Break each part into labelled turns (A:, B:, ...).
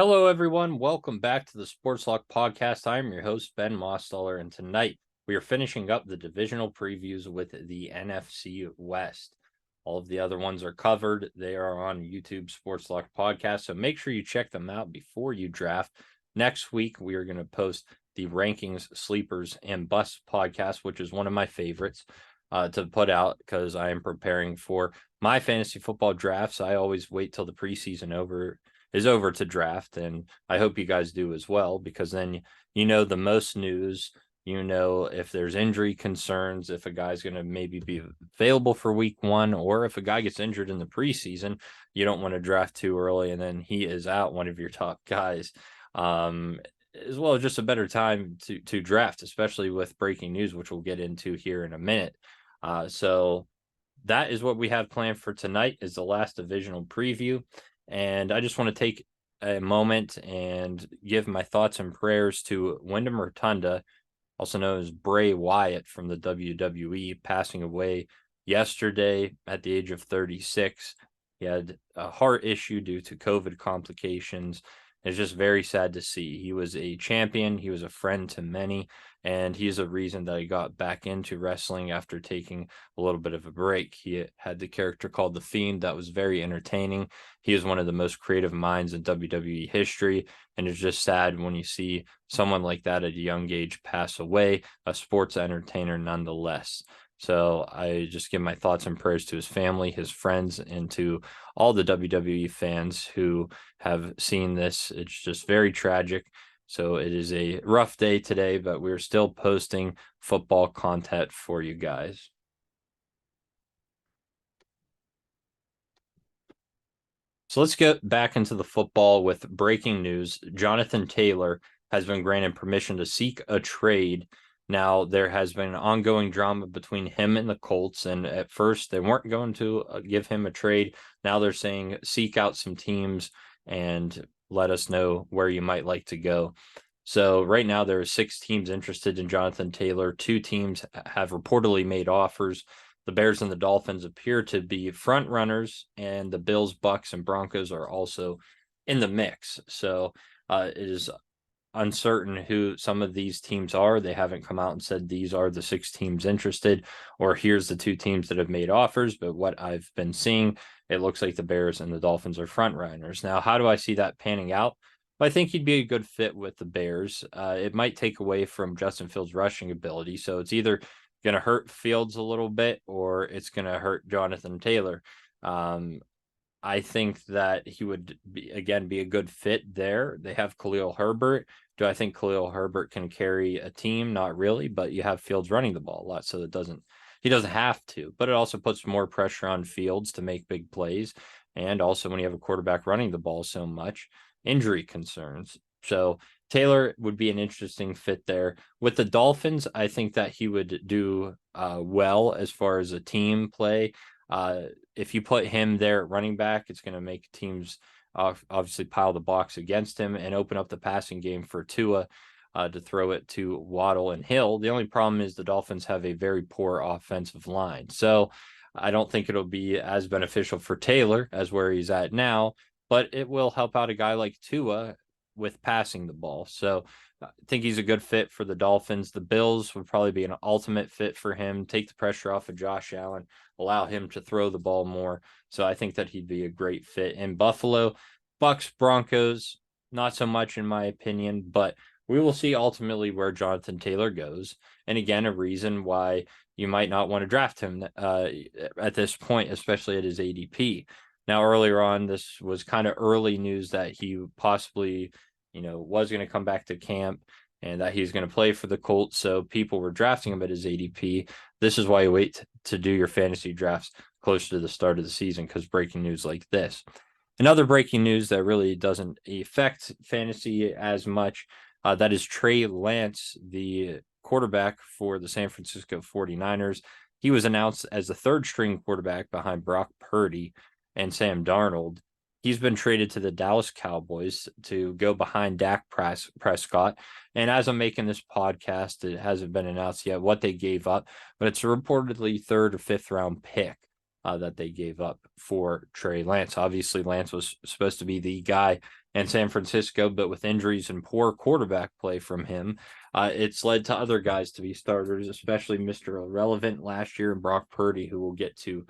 A: Hello, everyone. Welcome back to the Sports Lock Podcast. I'm your host, Ben Mostaller, and tonight we are finishing up the divisional previews with the NFC West. All of the other ones are covered. They are on YouTube Sports Lock Podcast, so make sure you check them out before you draft. Next week, we are going to post the Rankings, Sleepers, and Busts podcast, which is one of my favorites to put out because I am preparing for my fantasy football drafts. I always wait till the preseason is over to draft, and I hope you guys do as well, because then you know the most news. You know if there's injury concerns, if a guy's going to maybe be available for week one, or if a guy gets injured in the preseason, you don't want to draft too early and then he is out, one of your top guys. As well as just a better time to draft, especially with breaking news, which we'll get into here in a minute. So that is what we have planned for tonight, is the last divisional preview. And I just want to take a moment and give my thoughts and prayers to Wyndham Rotunda, also known as Bray Wyatt from the WWE, passing away yesterday at the age of 36. He had a heart issue due to COVID complications. It's just very sad to see. He was a champion. He was a friend to many, and he's a reason that he got back into wrestling after taking a little bit of a break. He had the character called The Fiend that was very entertaining. He is one of the most creative minds in WWE history, and it's just sad when you see someone like that at a young age pass away, a sports entertainer nonetheless. So I just give my thoughts and prayers to his family, his friends, and to all the WWE fans who have seen this. It's just very tragic. So it is a rough day today, but we're still posting football content for you guys. So let's get back into the football with breaking news. Jonathan Taylor has been granted permission to seek a trade. Now, there has been ongoing drama between him and the Colts, and at first they weren't going to give him a trade. Now they're saying seek out some teams and let us know where you might like to go. So right now there are 6 teams interested in Jonathan Taylor. 2 teams have reportedly made offers. The Bears and the Dolphins appear to be front runners, and the Bills, Bucks, and Broncos are also in the mix. So it is uncertain who some of these teams are. They haven't come out and said these are the 6 teams interested, or here's the 2 teams that have made offers. But what I've been seeing, it looks like the Bears and the Dolphins are front runners. Now, how do I see that panning out? I think he'd be a good fit with the Bears. It might take away from Justin Fields' rushing ability. So it's either going to hurt Fields a little bit or it's going to hurt Jonathan Taylor. I think that he would be a good fit there. They have Khalil Herbert. Do I think Khalil Herbert can carry a team? Not really, but you have Fields running the ball a lot, so he doesn't have to. But it also puts more pressure on Fields to make big plays. And also when you have a quarterback running the ball so much, injury concerns. So Taylor would be an interesting fit there. With the Dolphins, I think that he would do well as far as a team play. If you put him there at running back, it's going to make teams obviously pile the box against him and open up the passing game for Tua to throw it to Waddle and Hill. The only problem is the Dolphins have a very poor offensive line. So I don't think it'll be as beneficial for Taylor as where he's at now, but it will help out a guy like Tua with passing the ball. So I think he's a good fit for the Dolphins. The Bills would probably be an ultimate fit for him, take the pressure off of Josh Allen, allow him to throw the ball more. So I think that he'd be a great fit. In Buffalo, Bucks, Broncos, not so much in my opinion, but we will see ultimately where Jonathan Taylor goes. And again, a reason why you might not want to draft him at this point, especially at his ADP. Now, earlier on, this was kind of early news that he possibly, was going to come back to camp and that he's going to play for the Colts. So people were drafting him at his ADP. This is why you wait to do your fantasy drafts closer to the start of the season, because breaking news like this. Another breaking news that really doesn't affect fantasy as much, that is Trey Lance, the quarterback for the San Francisco 49ers. He was announced as the 3rd string quarterback behind Brock Purdy and Sam Darnold. He's been traded to the Dallas Cowboys to go behind Dak Prescott. And as I'm making this podcast, it hasn't been announced yet what they gave up, but it's a reportedly 3rd or 5th round pick. that they gave up for Trey Lance. Obviously, Lance was supposed to be the guy in San Francisco, but with injuries and poor quarterback play from him, it's led to other guys to be starters, especially Mr. Irrelevant last year and Brock Purdy, who we'll get to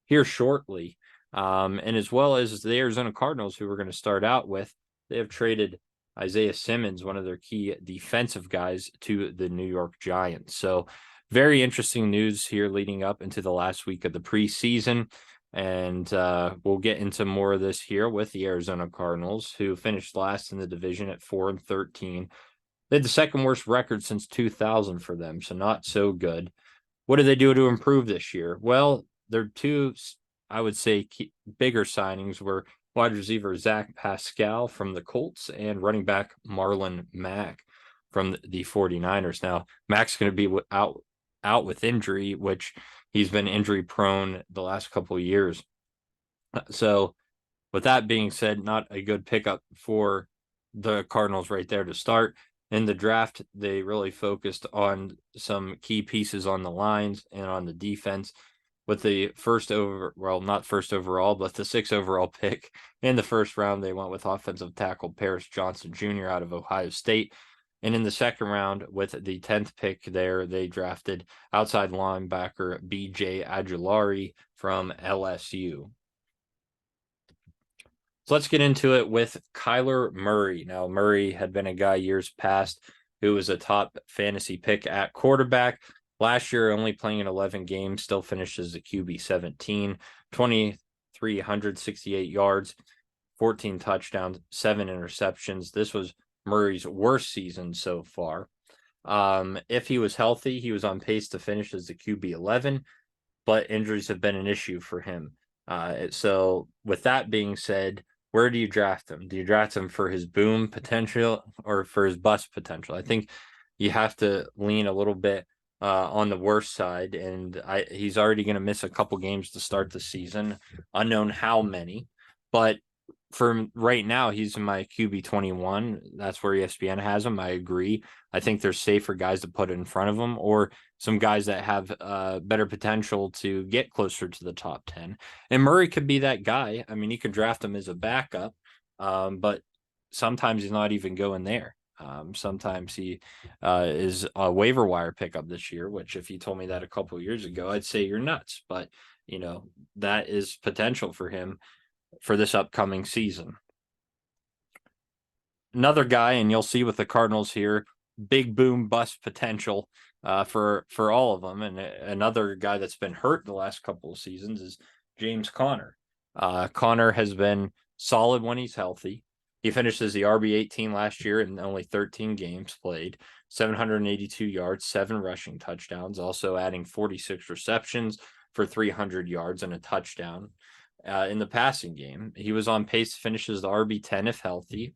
A: here shortly. And as well as the Arizona Cardinals, who we're going to start out with, they have traded Isaiah Simmons, one of their key defensive guys, to the New York Giants. So very interesting news here leading up into the last week of the preseason. And we'll get into more of this here with the Arizona Cardinals, who finished last in the division at 4-13. They had the second worst record since 2000 for them, so not so good. What did they do to improve this year? Well, their two, I would say, bigger signings were wide receiver Zach Pascal from the Colts and running back Marlon Mack from the 49ers. Now, Mack's going to be out with injury, which he's been injury prone the last couple of years. So with that being said, not a good pickup for the Cardinals right there to start. In the draft, they really focused on some key pieces on the lines and on the defense. With the not first overall, but the 6th overall pick in the first round, they went with offensive tackle Paris Johnson Jr. out of Ohio State. And in the second round, with the 10th pick there, they drafted outside linebacker B.J. Aguilari from LSU. So let's get into it with Kyler Murray. Now, Murray had been a guy years past who was a top fantasy pick at quarterback. Last year, only playing in 11 games, still finishes the QB 17, 2,368 yards, 14 touchdowns, 7 interceptions. This was Murray's worst season so far. If he was healthy, he was on pace to finish as the QB 11, but injuries have been an issue for him. So with that being said, where do you draft him? Do you draft him for his boom potential or for his bust potential? I think you have to lean a little bit on the worst side, and he's already going to miss a couple games to start the season, unknown how many. But for right now, he's in my QB 21. That's where ESPN has him. I agree. I think there's safer guys to put in front of him, or some guys that have better potential to get closer to the top 10. And Murray could be that guy. I mean, you could draft him as a backup, but sometimes he's not even going there. Sometimes he is a waiver wire pickup this year, which if you told me that a couple of years ago, I'd say you're nuts. But, that is potential for him for this upcoming season. Another guy, and you'll see with the Cardinals here, big boom bust potential for all of them. And another guy that's been hurt the last couple of seasons is James Conner. Conner has been solid when he's healthy. He finished as the RB18 last year in only 13 games played, 782 yards, 7 rushing touchdowns, also adding 46 receptions for 300 yards and a touchdown. In the passing game, he was on pace to finish as the RB10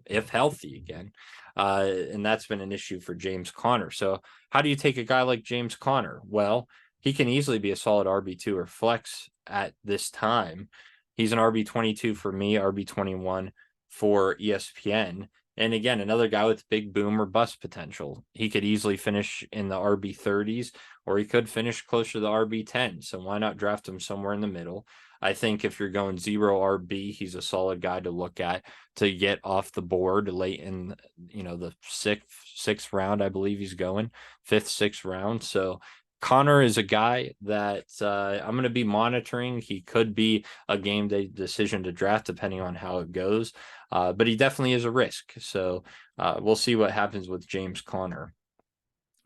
A: if healthy again. And that's been an issue for James Conner. So how do you take a guy like James Conner? Well, he can easily be a solid RB2 or flex at this time. He's an RB22 for me, RB21 for ESPN. And again, another guy with big boom or bust potential. He could easily finish in the RB30s, or he could finish closer to the RB10. So why not draft him somewhere in the middle? I think if you're going 0 RB, he's a solid guy to look at to get off the board late in, the sixth round, I believe he's going, 5th, 6th round. So Conner is a guy that I'm going to be monitoring. He could be a game day decision to draft depending on how it goes, but he definitely is a risk. So we'll see what happens with James Conner.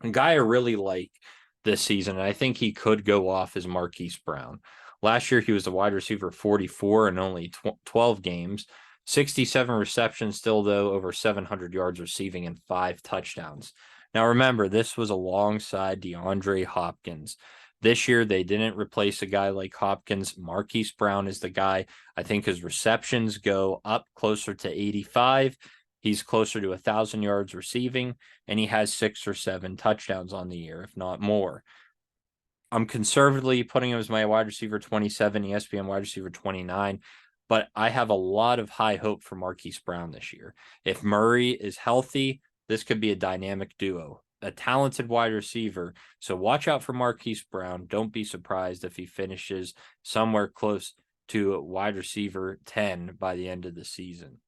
A: A guy I really like this season, and I think he could go off, is Marquise Brown. Last year, he was a wide receiver 44 in only 12 games, 67 receptions, still, though, over 700 yards receiving and 5 touchdowns. Now, remember, this was alongside DeAndre Hopkins. This year, they didn't replace a guy like Hopkins. Marquise Brown is the guy. I think his receptions go up closer to 85. He's closer to 1,000 yards receiving, and he has 6 or 7 touchdowns on the year, if not more. I'm conservatively putting him as my wide receiver 27, ESPN wide receiver 29, but I have a lot of high hope for Marquise Brown this year. If Murray is healthy, this could be a dynamic duo. a talented wide receiver. So watch out for Marquise Brown. Don't be surprised if he finishes somewhere close to wide receiver 10 by the end of the season.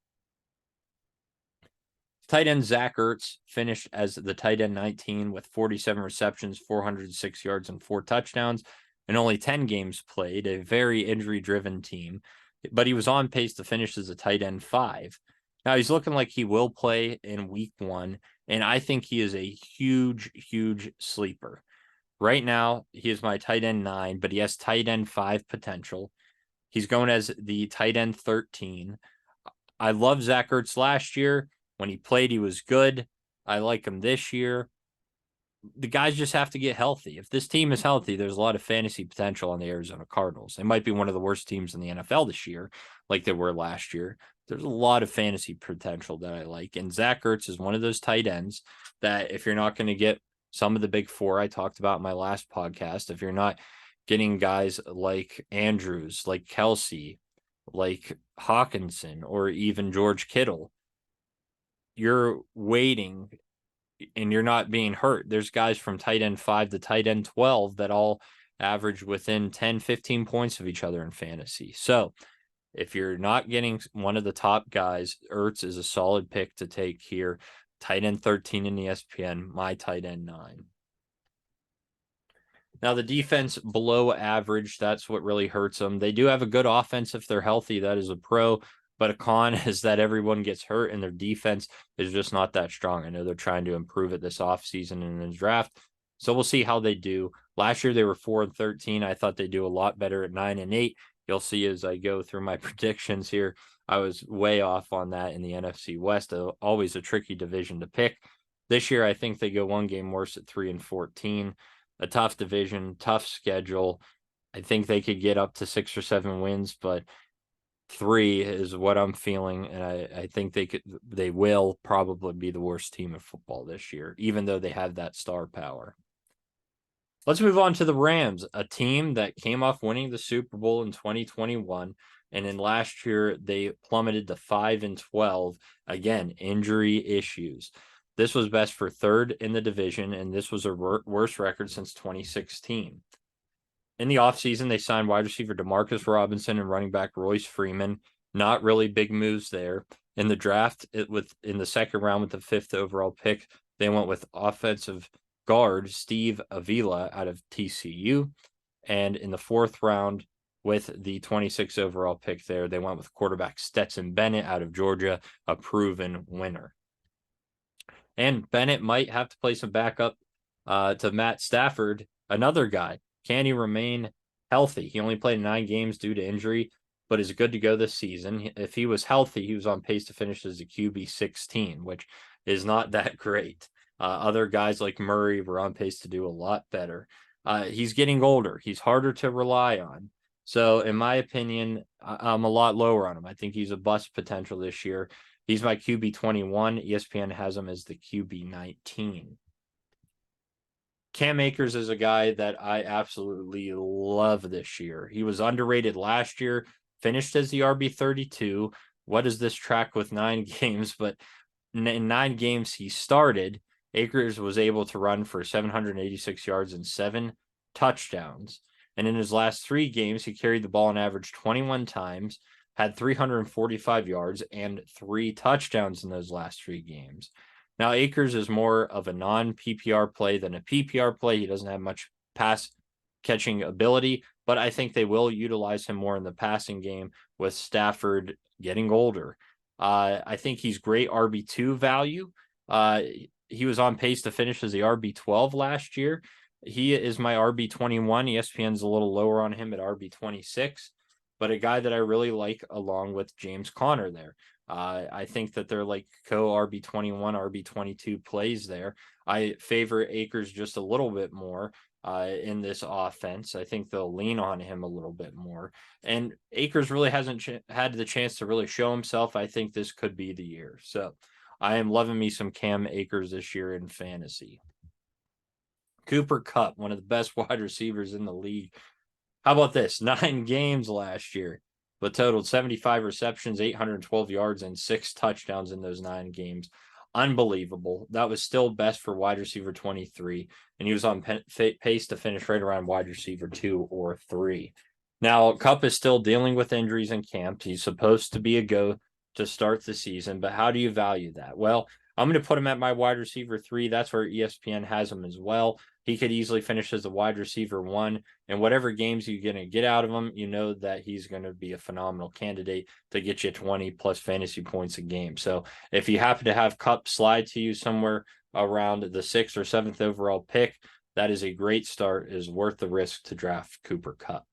A: Tight end Zach Ertz finished as the tight end 19 with 47 receptions, 406 yards, and 4 touchdowns, and only 10 games played, a very injury-driven team. But he was on pace to finish as a tight end 5. Now, he's looking like he will play in week 1, and I think he is a huge, huge sleeper. Right now, he is my tight end 9, but he has tight end 5 potential. He's going as the tight end 13. I love Zach Ertz last year. When he played, he was good. I like him this year. The guys just have to get healthy. If this team is healthy, there's a lot of fantasy potential on the Arizona Cardinals. They might be one of the worst teams in the NFL this year, like they were last year. There's a lot of fantasy potential that I like. And Zach Ertz is one of those tight ends that if you're not going to get some of the big 4 I talked about in my last podcast, if you're not getting guys like Andrews, like Kelsey, like Hawkinson, or even George Kittle, you're waiting and you're not being hurt. There's guys from tight end 5 to tight end 12 that all average within 10, 15 points of each other in fantasy. So if you're not getting one of the top guys, Ertz is a solid pick to take here. Tight end 13 in ESPN, my tight end 9. Now, the defense below average, that's what really hurts them. They do have a good offense if they're healthy. That is a pro. But a con is that everyone gets hurt and their defense is just not that strong. I know they're trying to improve it this offseason and in the draft. So we'll see how they do. Last year, they were 4-13. I thought they'd do a lot better at 9-8. You'll see as I go through my predictions here. I was way off on that in the NFC West. Always a tricky division to pick. This year, I think they go one game worse at 3-14. A tough division, tough schedule. I think they could get up to 6 or 7 wins, but 3 is what I'm feeling, and I think they will probably be the worst team in football this year, even though they have that star power. Let's move on to the Rams, a team that came off winning the Super Bowl in 2021, and in last year they plummeted to 5-12. Again, injury issues. This was best for 3rd in the division, and this was a worst record since 2016. In the offseason, they signed wide receiver Demarcus Robinson and running back Royce Freeman. Not really big moves there. In the draft, in the second round with the 5th overall pick, they went with offensive guard Steve Avila out of TCU. And in the 4th round, with the 26th overall pick there, they went with quarterback Stetson Bennett out of Georgia, a proven winner. And Bennett might have to play some backup to Matt Stafford, another guy. Can he remain healthy? He only played 9 games due to injury, but is good to go this season. If he was healthy, he was on pace to finish as a QB 16, which is not that great. Other guys like Murray were on pace to do a lot better. He's getting older. He's harder to rely on. So, in my opinion, I'm a lot lower on him. I think he's a bust potential this year. He's my QB 21. ESPN has him as the QB 19. Cam Akers is a guy that I absolutely love this year. He was underrated last year, finished as the RB 32. What is this track with 9 games? But in 9 games he started, Akers was able to run for 786 yards and 7 touchdowns. And in his last 3 games, he carried the ball on average 21 times, had 345 yards and 3 touchdowns in those last 3 games. Now, Akers is more of a non-PPR play than a PPR play. He doesn't have much pass catching ability, but I think they will utilize him more in the passing game with Stafford getting older. I think he's great RB2 value. He was on pace to finish as the RB12 last year. He is my RB21. ESPN's a little lower on him at RB26, but a guy that I really like along with James Conner there. I think that they're like RB21, RB22 plays there. I favor Akers just a little bit more in this offense. I think they'll lean on him a little bit more. And Akers really hasn't had the chance to really show himself. I think this could be the year. So I am loving me some Cam Akers this year in fantasy. Cooper Kupp, one of the best wide receivers in the league. How about this? 9 games last year, but totaled 75 receptions, 812 yards, and 6 touchdowns in those 9 games. unbelievable. That was still best for wide receiver 23, and he was on pace to finish right around wide receiver 2 or 3. Now, Kupp is still dealing with injuries in camp. He's supposed to be a go to start the season, but how do you value that? Well, I'm going to put him at my wide receiver 3. That's where ESPN has him as well. He could easily finish as a wide receiver 1, and whatever games you're going to get out of him, you know that he's going to be a phenomenal candidate to get you 20 plus fantasy points a game. So if you happen to have Kupp slide to you somewhere around the 6th or 7th overall pick, that is a great start. It is worth the risk to draft Cooper Kupp.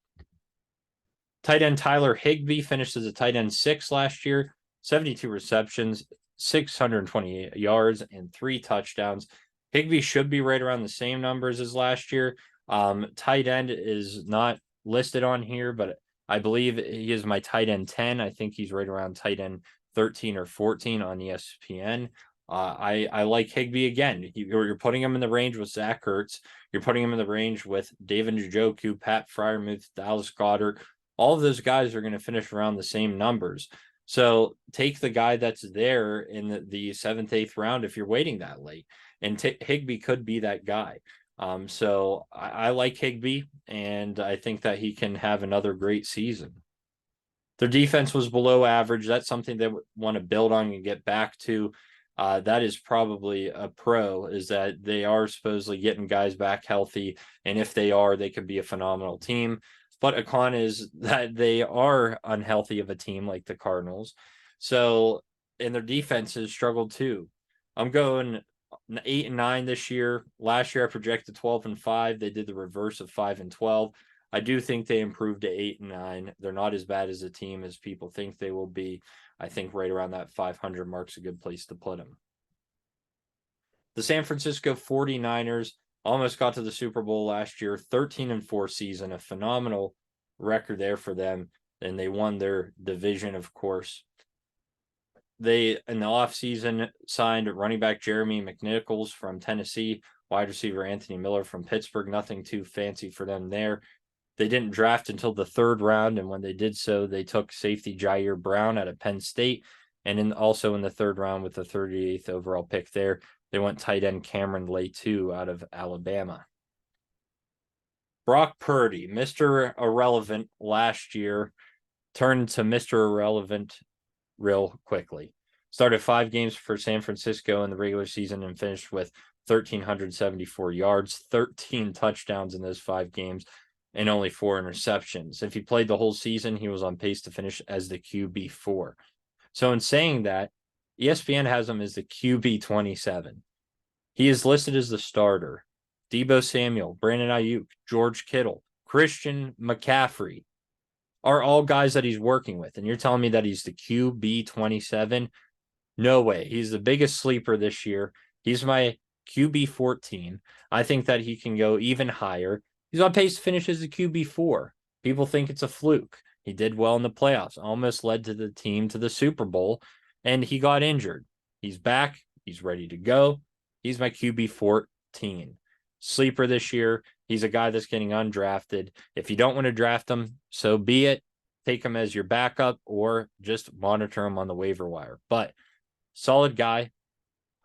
A: Tight end Tyler Higbee finished as a tight end 6 last year, 72 receptions, 628 yards, and 3 touchdowns. Higbee should be right around the same numbers as last year. Tight end is not listed on here, but I believe he is my tight end 10. I think he's right around tight end 13 or 14 on ESPN. I like Higbee again. You're putting him in the range with Zach Ertz. You're putting him in the range with David Njoku, Pat Freiermuth, Dallas Goedert. All of those guys are going to finish around the same numbers. So take the guy that's there in the 7th, 8th round if you're waiting that late. And Higbee could be that guy. So I like Higbee, and I think that he can have another great season. Their defense was below average. That's something they want to build on and get back to. That is probably a pro, is that they are supposedly getting guys back healthy. And if they are, they could be a phenomenal team. But a con is that they are unhealthy of a team like the Cardinals. So, and their defense has struggled too. I'm going 8-9 this year. Last year I projected 12-5. They did the reverse of 5-12. I do think they improved to 8-9. They're not as bad as a team as people think they will be. I think right around that 500 mark's a good place to put them. The San Francisco 49ers almost got to the Super Bowl last year, 13-4 season, a phenomenal record there for them. And they won their division, of course. They, in the offseason, signed running back Jeremy McNichols from Tennessee, wide receiver Anthony Miller from Pittsburgh. Nothing too fancy for them there. They didn't draft until the 3rd round, and when they did so, they took safety Jair Brown out of Penn State, and also in the 3rd round with the 38th overall pick there, they went tight end Cameron Leatu out of Alabama. Brock Purdy, Mr. Irrelevant last year, turned to Mr. Irrelevant real quickly. Started 5 games for San Francisco in the regular season and finished with 1,374 yards, 13 touchdowns in those 5 games, and only 4 interceptions. If he played the whole season, he was on pace to finish as the QB4. So in saying that, ESPN has him as the QB27. He is listed as the starter. Deebo Samuel, Brandon Ayuk, George Kittle, Christian McCaffrey are all guys that he's working with. And you're telling me that he's the QB27? No way. He's the biggest sleeper this year. He's my QB14. I think that he can go even higher. He's on pace to finish as a QB4. People think it's a fluke. He did well in the playoffs, almost led to the team to the Super Bowl, and he got injured. He's back. He's ready to go. He's my QB14. Sleeper this year. He's a guy that's getting undrafted. If you don't want to draft him, so be it. Take him as your backup or just monitor him on the waiver wire. But solid guy.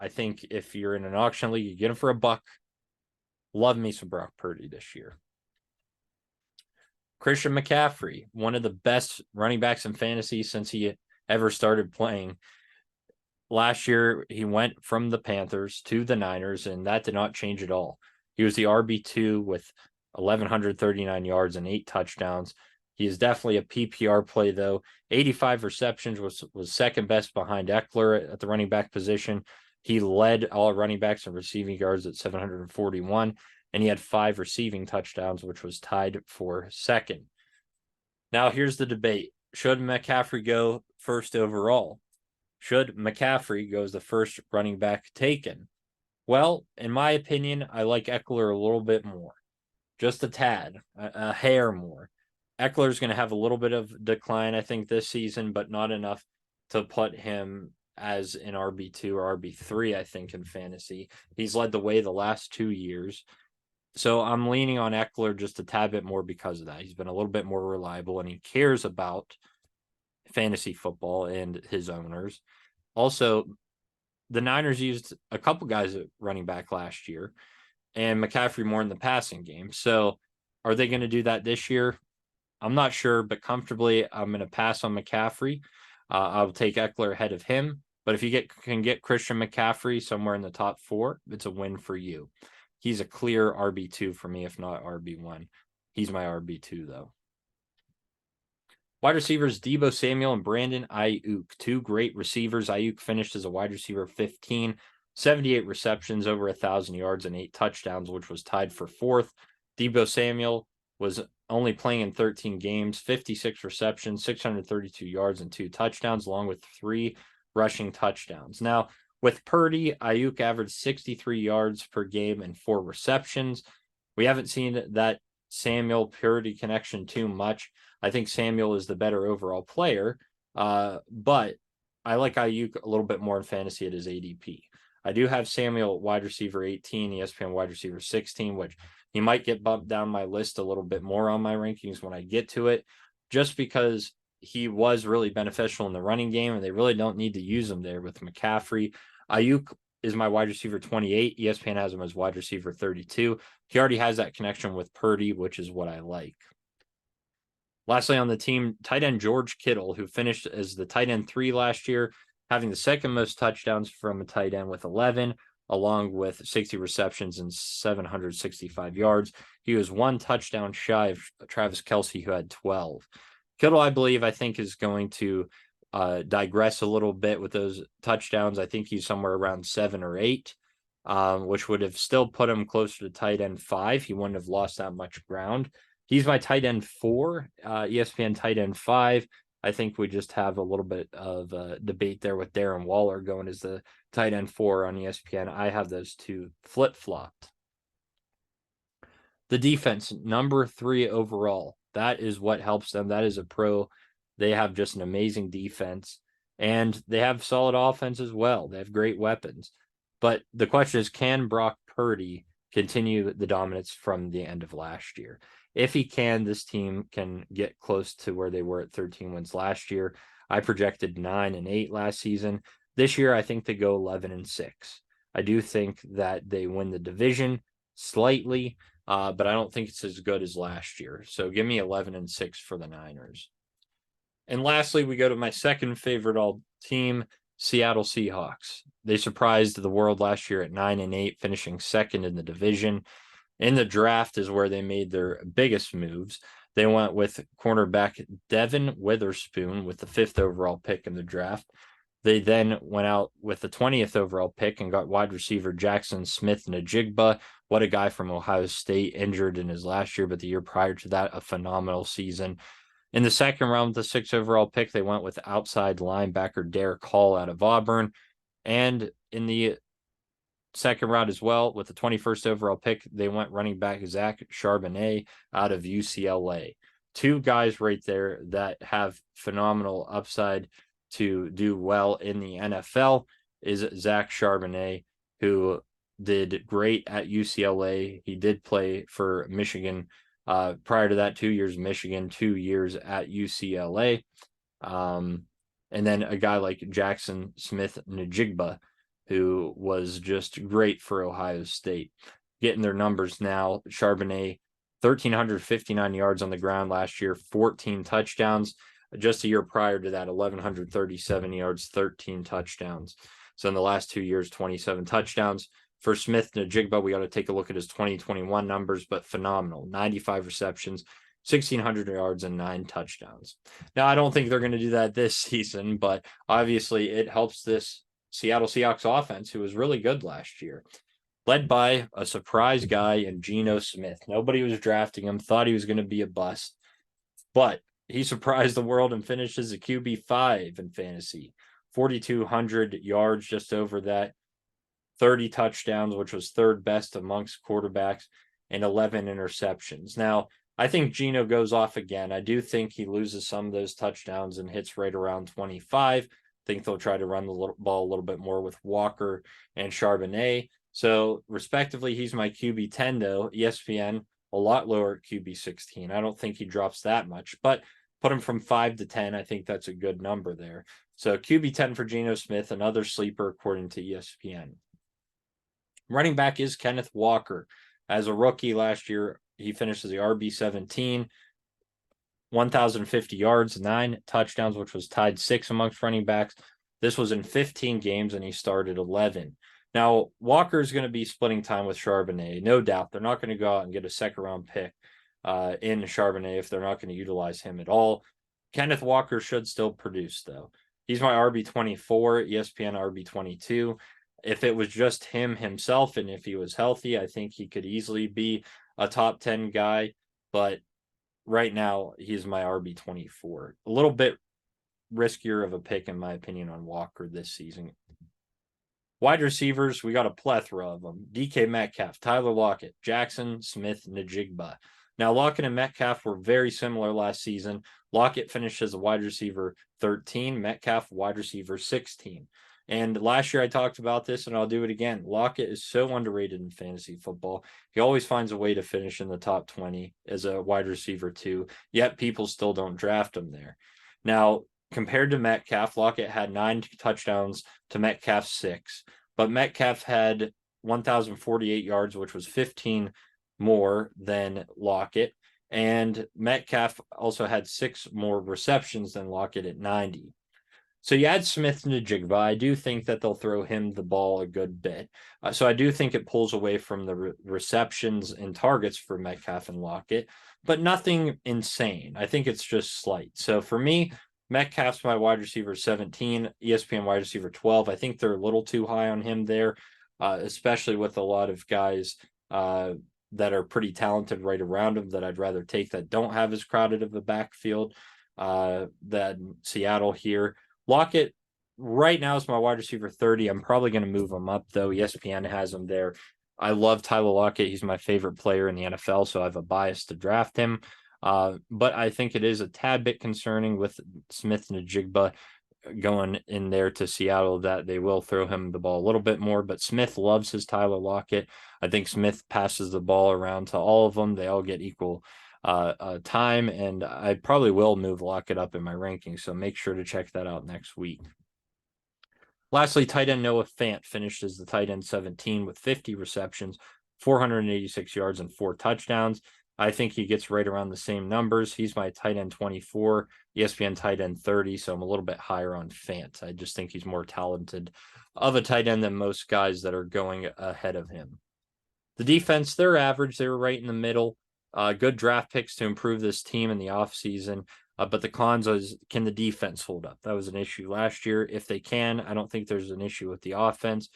A: I think if you're in an auction league, you get him for $1. Love me some Brock Purdy this year. Christian McCaffrey, one of the best running backs in fantasy since he ever started playing. Last year, he went from the Panthers to the Niners, and that did not change at all. He was the RB2 with 1,139 yards and 8 touchdowns. He is definitely a PPR play, though. 85 receptions was second best behind Eckler at the running back position. He led all running backs in receiving yards at 741, and he had 5 receiving touchdowns, which was tied for second. Now, here's the debate. Should McCaffrey go first overall? Should McCaffrey go as the first running back taken? Well, in my opinion, I like Eckler a little bit more. Just a tad, a hair more. Eckler's going to have a little bit of decline, I think, this season, but not enough to put him as an RB2 or RB3, I think, in fantasy. He's led the way the last 2 years. So I'm leaning on Eckler just a tad bit more because of that. He's been a little bit more reliable, and he cares about fantasy football and his owners. Also, the Niners used a couple guys at running back last year, and McCaffrey more in the passing game. So are they going to do that this year? I'm not sure, but comfortably, I'm going to pass on McCaffrey. I'll take Eckler ahead of him. But if you can get Christian McCaffrey somewhere in the top 4, it's a win for you. He's a clear RB2 for me, if not RB1. He's my RB2, though. Wide receivers, Deebo Samuel and Brandon Ayuk. 2 great receivers. Ayuk finished as a wide receiver 15, 78 receptions, over 1,000 yards, and 8 touchdowns, which was tied for 4th. Deebo Samuel was only playing in 13 games, 56 receptions, 632 yards, and 2 touchdowns, along with 3 rushing touchdowns. Now, with Purdy, Ayuk averaged 63 yards per game and 4 receptions. We haven't seen that Samuel-Purdy connection too much. I think Samuel is the better overall player, but I like Ayuk a little bit more in fantasy at his ADP. I do have Samuel wide receiver 18, ESPN wide receiver 16, which he might get bumped down my list a little bit more on my rankings when I get to it, just because he was really beneficial in the running game, and they really don't need to use him there with McCaffrey. Ayuk is my wide receiver 28. ESPN has him as wide receiver 32. He already has that connection with Purdy, which is what I like. Lastly, on the team, tight end George Kittle, who finished as the tight end 3 last year, having the second most touchdowns from a tight end with 11, along with 60 receptions and 765 yards. He was 1 touchdown shy of Travis Kelce, who had 12. Kittle, I think, is going to digress a little bit with those touchdowns. I think he's somewhere around 7 or 8, which would have still put him closer to tight end 5. He wouldn't have lost that much ground. He's my tight end 4, ESPN tight end 5. I think we just have a little bit of a debate there with Darren Waller going as the tight end 4 on ESPN. I have those 2 flip-flopped. The defense, number 3 overall. That is what helps them. That is a pro. They have just an amazing defense, and they have solid offense as well. They have great weapons. But the question is, can Brock Purdy continue the dominance from the end of last year? If he can, this team can get close to where they were at 13 wins last year. I projected 9-8 last season. This year, I think they go 11-6. I do think that they win the division slightly, but I don't think it's as good as last year. So give me 11-6 for the Niners. And lastly, we go to my second favorite all team, Seattle Seahawks. They surprised the world last year at 9-8, finishing second in the division. In the draft is where they made their biggest moves. They went with cornerback Devin Witherspoon with the 5th overall pick in the draft. They then went out with the 20th overall pick and got wide receiver Jackson Smith-Njigba. What a guy from Ohio State, injured in his last year, but the year prior to that, a phenomenal season. In the second round, the 6th overall pick, they went with outside linebacker Derek Hall out of Auburn. And in the second round as well, with the 21st overall pick, they went running back Zach Charbonnet out of UCLA. 2 guys right there that have phenomenal upside to do well in the NFL is Zach Charbonnet, who did great at UCLA. He did play for Michigan. Prior to that, 2 years Michigan, 2 years at UCLA. And then a guy like Jackson Smith-Njigba, who was just great for Ohio State. Getting their numbers now, Charbonnet, 1,359 yards on the ground last year, 14 touchdowns. Just a year prior to that, 1,137 yards, 13 touchdowns. So in the last 2 years, 27 touchdowns. For Smith-Njigba, we got to take a look at his 2021 numbers, but phenomenal. 95 receptions, 1,600 yards, and 9 touchdowns. Now, I don't think they're going to do that this season, but obviously it helps this Seattle Seahawks offense, who was really good last year, led by a surprise guy in Geno Smith. Nobody was drafting him, thought he was going to be a bust, but he surprised the world and finished as a QB5 in fantasy. 4,200 yards, just over that, 30 touchdowns, which was 3rd best amongst quarterbacks, and 11 interceptions. Now, I think Geno goes off again. I do think he loses some of those touchdowns and hits right around 25. I think they'll try to run the ball a little bit more with Walker and Charbonnet. So, respectively, he's my QB10, though. ESPN, a lot lower at QB16. I don't think he drops that much. But put him from 5 to 10. I think that's a good number there. So QB 10 for Geno Smith, another sleeper according to ESPN. Running back is Kenneth Walker. As a rookie last year, he finished as the RB 17, 1,050 yards, 9 touchdowns, which was tied 6 amongst running backs. This was in 15 games, and he started 11. Now, Walker is going to be splitting time with Charbonnet, no doubt. They're not going to go out and get a second-round pick in Charbonnet if they're not going to utilize him at all. Kenneth Walker should still produce, though. He's my RB24, ESPN RB22. If it was just himself, and if he was healthy, I think he could easily be a top 10 guy. But right now, he's my RB24. A little bit riskier of a pick, in my opinion, on Walker this season. Wide receivers, we got a plethora of them. DK Metcalf, Tyler Lockett, Jackson Smith-Njigba. Now, Lockett and Metcalf were very similar last season. Lockett finished as a wide receiver 13, Metcalf wide receiver 16. And last year I talked about this, and I'll do it again. Lockett is so underrated in fantasy football. He always finds a way to finish in the top 20 as a wide receiver too, yet people still don't draft him there. Now, compared to Metcalf, Lockett had 9 touchdowns to Metcalf's 6, but Metcalf had 1,048 yards, which was 15 more than Lockett, and Metcalf also had 6 more receptions than Lockett at 90. So you add Smith-Njigba. I do think that they'll throw him the ball a good bit. So I do think it pulls away from the receptions and targets for Metcalf and Lockett, but nothing insane. I think it's just slight. So for me, Metcalf's my wide receiver 17, ESPN wide receiver 12. I think they're a little too high on him there, especially with a lot of guys that are pretty talented right around him that I'd rather take that don't have as crowded of a backfield than Seattle here. Lockett right now is my wide receiver 30. I'm probably going to move him up, though. ESPN has him there. I love Tyler Lockett. He's my favorite player in the NFL, so I have a bias to draft him. But I think it is a tad bit concerning with Smith-Njigba going in there to Seattle that they will throw him the ball a little bit more. But Smith loves his Tyler Lockett. I think Smith passes the ball around to all of them. They all get equal time, and I probably will move Lockett up in my rankings, so make sure to check that out next week. Lastly, tight end Noah Fant finished as the tight end 17 with 50 receptions, 486 yards, and 4 touchdowns. I think he gets right around the same numbers. He's my tight end 24, ESPN tight end 30, so I'm a little bit higher on Fant. I just think he's more talented of a tight end than most guys that are going ahead of him. The defense, they're average. They were right in the middle. Good draft picks to improve this team in the offseason. But the cons is, can the defense hold up? That was an issue last year. If they can, I don't think there's an issue with the offense.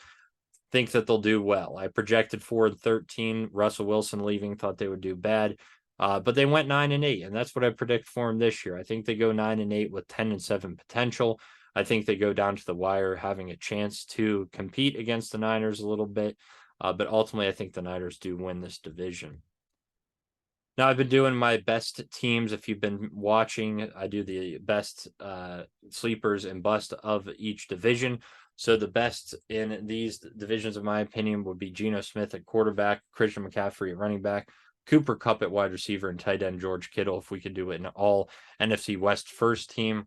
A: Think that they'll do well. I projected 4-13. Russell Wilson leaving, thought they would do bad. But they went 9-8, and that's what I predict for them this year. I think they go 9-8 with 10-7 potential. I think they go down to the wire having a chance to compete against the Niners a little bit. But ultimately, I think the Niners do win this division. Now, I've been doing my best teams. If you've been watching, I do the best sleepers and bust of each division. So the best in these divisions, in my opinion, would be Geno Smith at quarterback, Christian McCaffrey at running back, Cooper Kupp at wide receiver, and tight end George Kittle, if we could do it in all NFC West first team.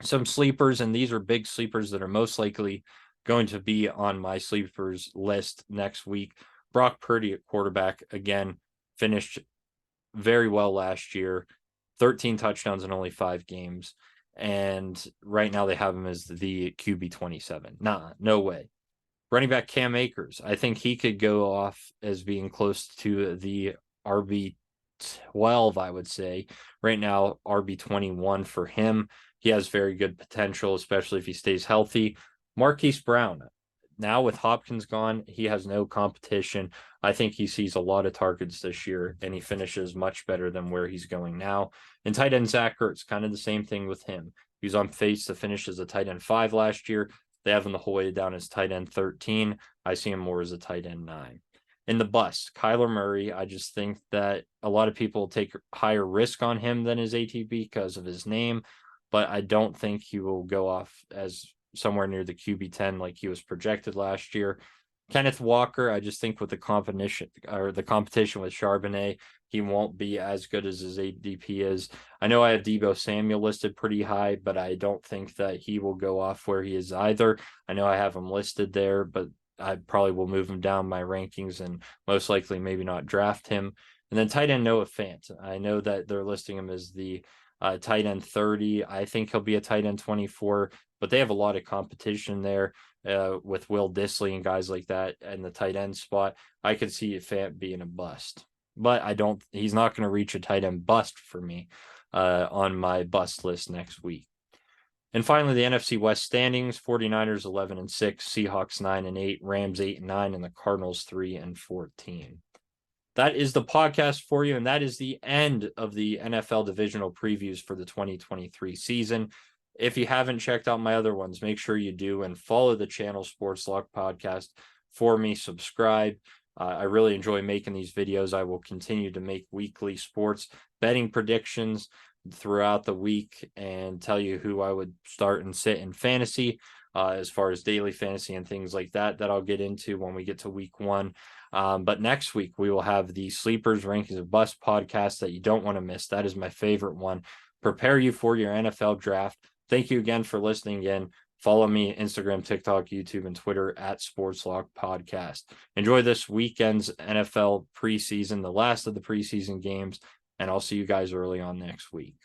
A: Some sleepers, and these are big sleepers that are most likely going to be on my sleepers list next week. Brock Purdy at quarterback, again, finished very well last year, 13 touchdowns in only 5 games. And right now they have him as the QB 27. No way. Running back Cam Akers, I think he could go off as being close to the RB 12, I would say. Right now, RB 21 for him. He has very good potential, especially if he stays healthy. Marquise Brown, now with Hopkins gone, he has no competition. I think he sees a lot of targets this year, and he finishes much better than where he's going now. And tight end Zach Ertz, kind of the same thing with him. He was on pace to finish as a tight end 5 last year. They have him the whole way down as tight end 13. I see him more as a tight end 9. In the bust, Kyler Murray, I just think that a lot of people take higher risk on him than his ATB because of his name, but I don't think he will go off as somewhere near the QB 10 like he was projected last year. Kenneth Walker, I just think with the competition with Charbonnet, he won't be as good as his ADP is. I know I have Deebo Samuel listed pretty high, but I don't think that he will go off where he is either. I know I have him listed there, but I probably will move him down my rankings and most likely maybe not draft him. And then tight end Noah Fant. I know that they're listing him as the tight end 30. I think he'll be a tight end 24, but they have a lot of competition there with Will Dissly and guys like that in the tight end spot. I could see Fant being a bust, but he's not going to reach a tight end bust for me on my bust list next week. And finally, the NFC West standings: 49ers 11-6, Seahawks 9-8, Rams 8-9, and the Cardinals 3-14. That is the podcast for you, and that is the end of the NFL divisional previews for the 2023 season. If you haven't checked out my other ones, make sure you do and follow the channel Sports Lock Podcast for me. Subscribe. I really enjoy making these videos. I will continue to make weekly sports betting predictions throughout the week and tell you who I would start and sit in fantasy as far as daily fantasy and things like that I'll get into when we get to week 1. But next week we will have the Sleepers Rankings of Bust podcast that you don't want to miss. That is my favorite one. Prepare you for your NFL draft. Thank you again for listening in. Follow me Instagram, TikTok, YouTube, and Twitter at SportsLock Podcast. Enjoy this weekend's NFL preseason, the last of the preseason games, and I'll see you guys early on next week.